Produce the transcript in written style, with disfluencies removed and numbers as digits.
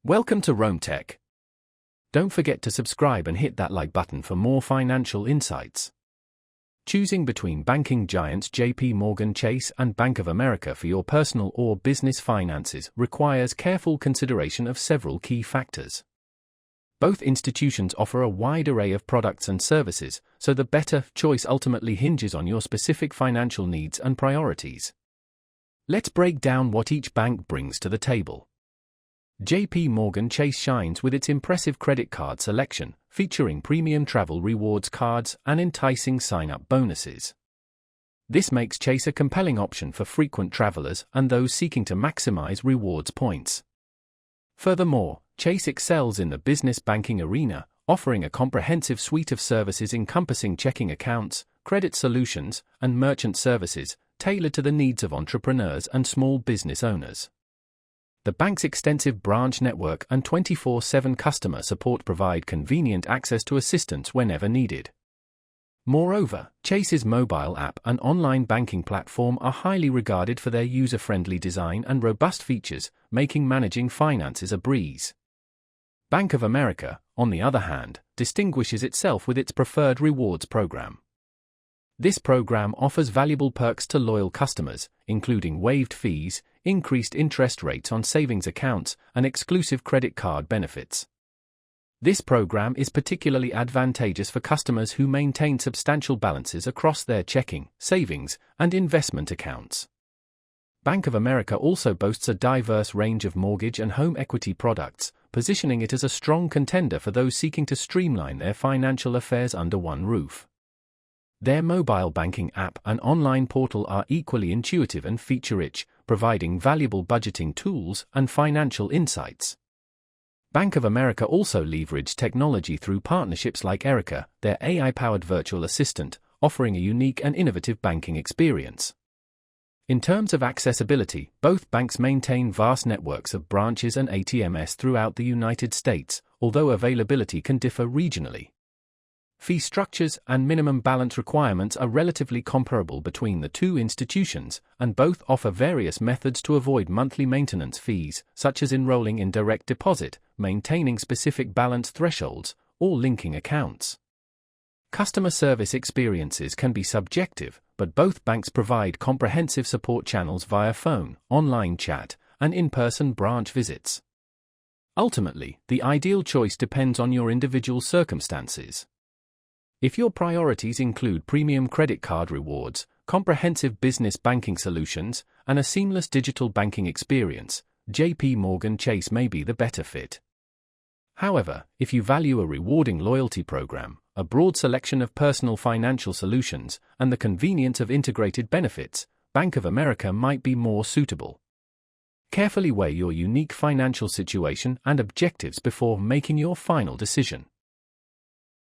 Welcome to Rome Tech. Don't forget to subscribe and hit that like button for more financial insights. Choosing between banking giants JPMorgan Chase and Bank of America for your personal or business finances requires careful consideration of several key factors. Both institutions offer a wide array of products and services, so the better choice ultimately hinges on your specific financial needs and priorities. Let's break down what each bank brings to the table. JPMorgan Chase shines with its impressive credit card selection, featuring premium travel rewards cards and enticing sign-up bonuses. This makes Chase a compelling option for frequent travelers and those seeking to maximize rewards points. Furthermore, Chase excels in the business banking arena, offering a comprehensive suite of services encompassing checking accounts, credit solutions, and merchant services, tailored to the needs of entrepreneurs and small business owners. The bank's extensive branch network and 24/7 customer support provide convenient access to assistance whenever needed. Moreover, Chase's mobile app and online banking platform are highly regarded for their user-friendly design and robust features, making managing finances a breeze. Bank of America, on the other hand, distinguishes itself with its preferred rewards program. This program offers valuable perks to loyal customers, including waived fees, increased interest rates on savings accounts, and exclusive credit card benefits. This program is particularly advantageous for customers who maintain substantial balances across their checking, savings, and investment accounts. Bank of America also boasts a diverse range of mortgage and home equity products, positioning it as a strong contender for those seeking to streamline their financial affairs under one roof. Their mobile banking app and online portal are equally intuitive and feature-rich, providing valuable budgeting tools and financial insights. Bank of America also leverage technology through partnerships like Erica, their AI-powered virtual assistant, offering a unique and innovative banking experience. In terms of accessibility, both banks maintain vast networks of branches and ATMs throughout the United States, although availability can differ regionally. Fee structures and minimum balance requirements are relatively comparable between the two institutions, and both offer various methods to avoid monthly maintenance fees, such as enrolling in direct deposit, maintaining specific balance thresholds, or linking accounts. Customer service experiences can be subjective, but both banks provide comprehensive support channels via phone, online chat, and in-person branch visits. Ultimately, the ideal choice depends on your individual circumstances. If your priorities include premium credit card rewards, comprehensive business banking solutions, and a seamless digital banking experience, JPMorgan Chase may be the better fit. However, if you value a rewarding loyalty program, a broad selection of personal financial solutions, and the convenience of integrated benefits, Bank of America might be more suitable. Carefully weigh your unique financial situation and objectives before making your final decision.